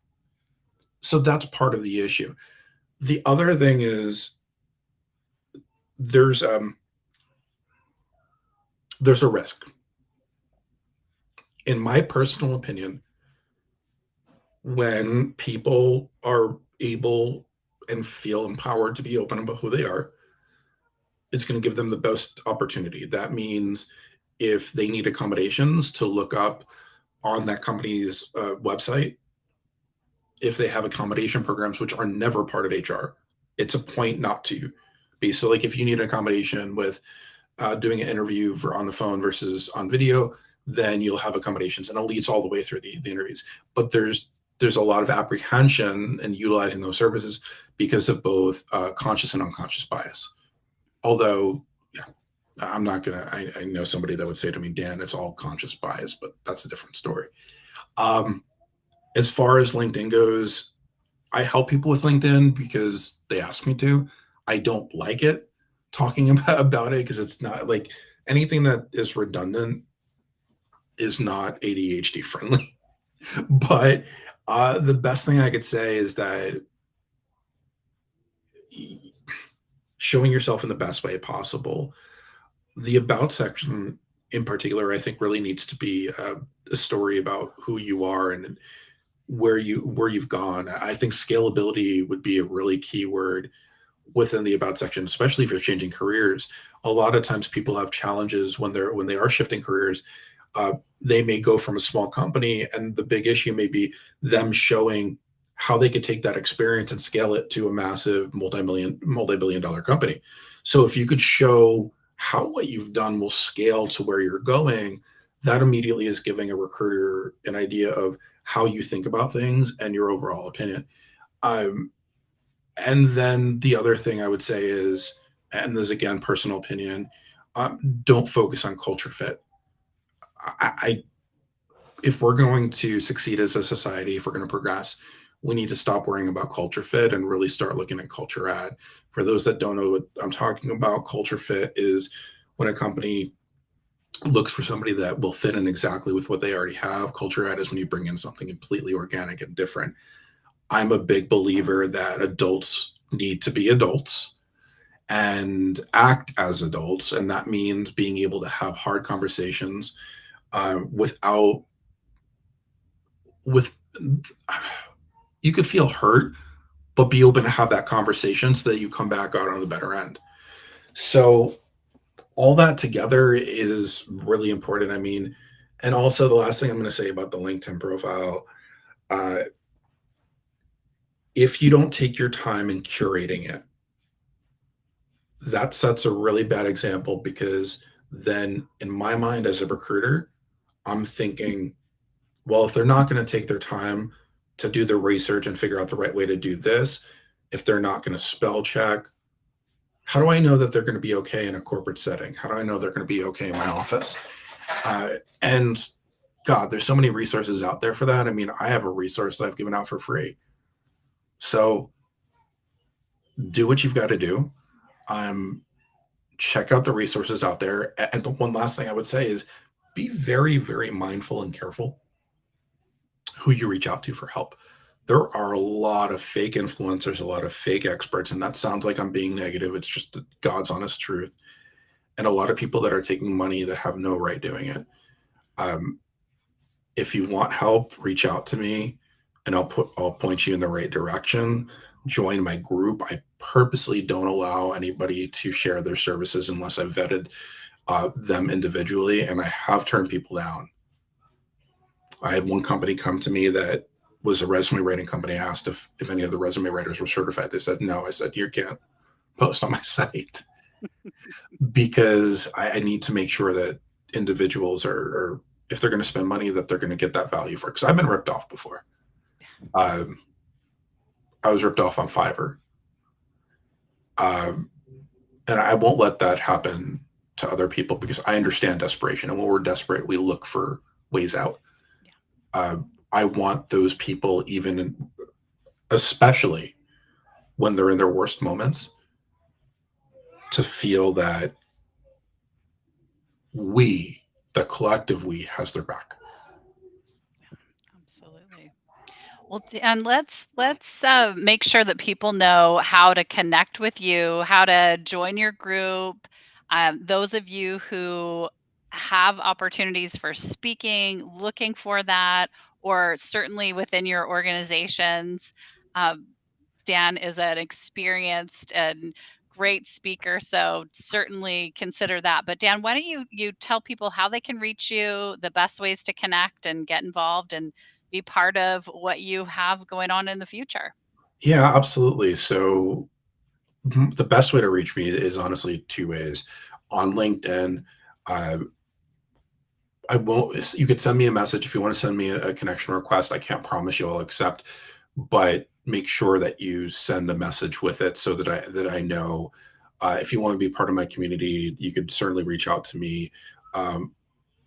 So that's part of the issue. The other thing is there's um there's a risk. In my personal opinion, when people are able and feel empowered to be open about who they are, it's going to give them the best opportunity. That means if they need accommodations to look up on that company's website, if they have accommodation programs, which are never part of HR, it's a point not to be. So, like if you need an accommodation with doing an interview on the phone versus on video, then you'll have accommodations, and it leads all the way through the interviews. But there's a lot of apprehension in utilizing those services because of both conscious and unconscious bias. Although, yeah, I'm not gonna. I know somebody that would say to me, Dan, it's all conscious bias, but that's a different story. Um, as far as LinkedIn goes, I help people with LinkedIn because they ask me to. I don't like it talking about it because it's not like anything that is redundant is not ADHD friendly. But the best thing I could say is that showing yourself in the best way possible. The about section in particular, I think, really needs to be a story about who you are and where you've gone. I think scalability would be a really key word within the about section, especially if you're changing careers. A lot of times people have challenges when they are shifting careers. uh, they may go from a small company, and the big issue may be them showing how they could take that experience and scale it to a massive multi-billion dollar company. So if you could show how what you've done will scale to where you're going, that immediately is giving a recruiter an idea of how you think about things and your overall opinion. um, and then the other thing I would say is, and this is again personal opinion, don't focus on culture fit. I If we're going to succeed as a society, if we're going to progress, we need to stop worrying about culture fit and really start looking at culture add. For those that don't know what I'm talking about, culture fit is when a company looks for somebody that will fit in exactly with what they already have. Culture add is when you bring in something completely organic and different. I'm a big believer that adults need to be adults and act as adults. And that means being able to have hard conversations without, with, you could feel hurt, but be open to have that conversation so that you come back out on the better end. So all that together is really important. I mean, and also the last thing I'm going to say about the LinkedIn profile, uh, if you don't take your time in curating it, that sets a really bad example because then in my mind as a recruiter, I'm thinking, well, if they're not going to take their time to do the research and figure out the right way to do this, if they're not going to spell check, How do I know that they're going to be okay in a corporate setting? How do I know they're going to be okay in my office? And God, there's so many resources out there for that. I mean, I have a resource that I've given out for free. So do what you've got to do. Um, Check out the resources out there. And the one last thing I would say is be very, very mindful and careful who you reach out to for help. There are a lot of fake influencers, a lot of fake experts, and that sounds like I'm being negative. It's just the God's honest truth. And a lot of people that are taking money that have no right doing it. Um, if you want help, reach out to me, and I'll point you in the right direction. Join my group. I purposely don't allow anybody to share their services unless I've vetted them individually, and I have turned people down. I had one company come to me that was a resume writing company. I asked if any of the resume writers were certified. They said no. I said, you can't post on my site because I need to make sure that individuals are if they're going to spend money, that they're going to get that value for it. Because I've been ripped off before. Um, I was ripped off on Fiverr. Um, and I won't let that happen to other people because I understand desperation. And when we're desperate, we look for ways out. Yeah. Uh, I want those people, especially when they're in their worst moments, to feel that we, the collective we, has their back. Absolutely. Well, and let's make sure that people know how to connect with you, how to join your group. Those of you who have opportunities for speaking, looking for that, or certainly within your organizations. Um, Dan is an experienced and great speaker, so certainly consider that. But Dan, why don't you tell people how they can reach you, the best ways to connect and get involved and be part of what you have going on in the future? Yeah, absolutely. So the best way to reach me is honestly two ways. On LinkedIn, uh, I won't. You could send me a message if you want to send me a connection request. I can't promise you I'll accept, but make sure that you send a message with it so that I know. If you want to be part of my community, you could certainly reach out to me. Um,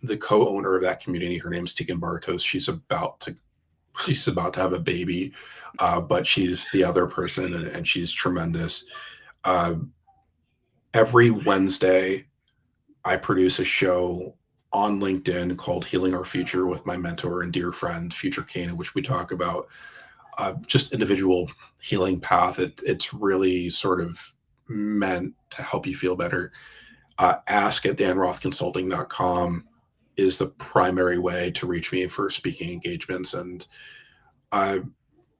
the co-owner of that community, her name's Tegan Bartos. She's about to have a baby, but she's the other person, and she's tremendous. Uh, every Wednesday, I produce a show on LinkedIn called Healing Our Future with my mentor and dear friend, Future Kane, in which we talk about just individual healing path. It's really sort of meant to help you feel better. Ask at danrothconsulting.com is the primary way to reach me for speaking engagements. And uh,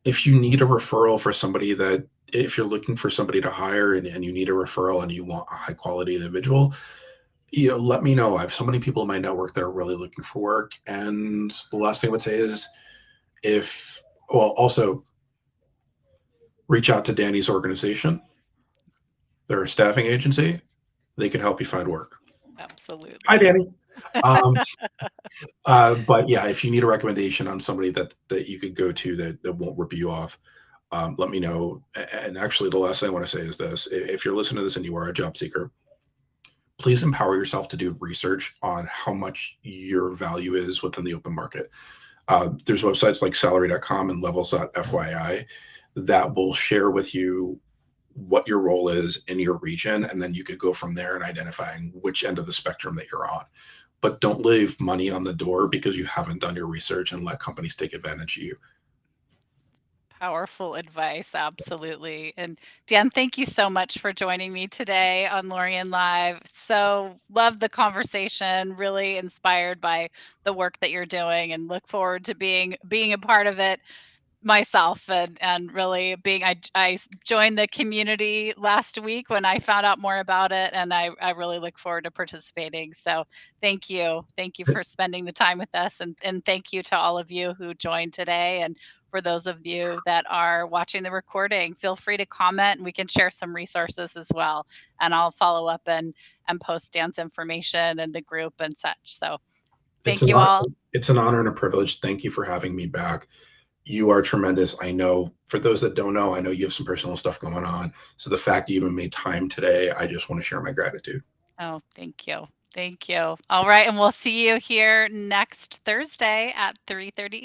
if you need a referral for somebody that, if you're looking for somebody to hire and you need a referral and you want a high quality individual, let me know. I have so many people in my network that are really looking for work. And the last thing I would say is also reach out to Danny's organization. They're a staffing agency. They can help you find work. Hi, Absolutely. Danny. Um, but yeah, if you need a recommendation on somebody that you could go to that won't rip you off, let me know. And actually, the last thing I want to say is this: if you're listening to this and you are a job seeker, please empower yourself to do research on how much your value is within the open market. There's websites like salary.com and levels.fyi that will share with you what your role is in your region. And then you could go from there and identifying which end of the spectrum that you're on. But don't leave money on the door because you haven't done your research and let companies take advantage of you. Powerful advice, absolutely. And Dan, thank you so much for joining me today on Lorian Live. So love the conversation, really inspired by the work that you're doing and look forward to being a part of it myself and really being I joined the community last week when I found out more about it and I really look forward to participating. So thank you for spending the time with us and thank you to all of you who joined today and for those of you that are watching the recording, feel free to comment and we can share some resources as well, and I'll follow up and post Dan's information and the group and such. So It's thank an you honor, all. it's an honor and a privilege. Thank you for having me back. You are tremendous. I know for those that don't know, I know you have some personal stuff going on. So the fact you even made time today, I just want to share my gratitude. Oh, thank you. Thank you. All right, and we'll see you here next Thursday at 3:30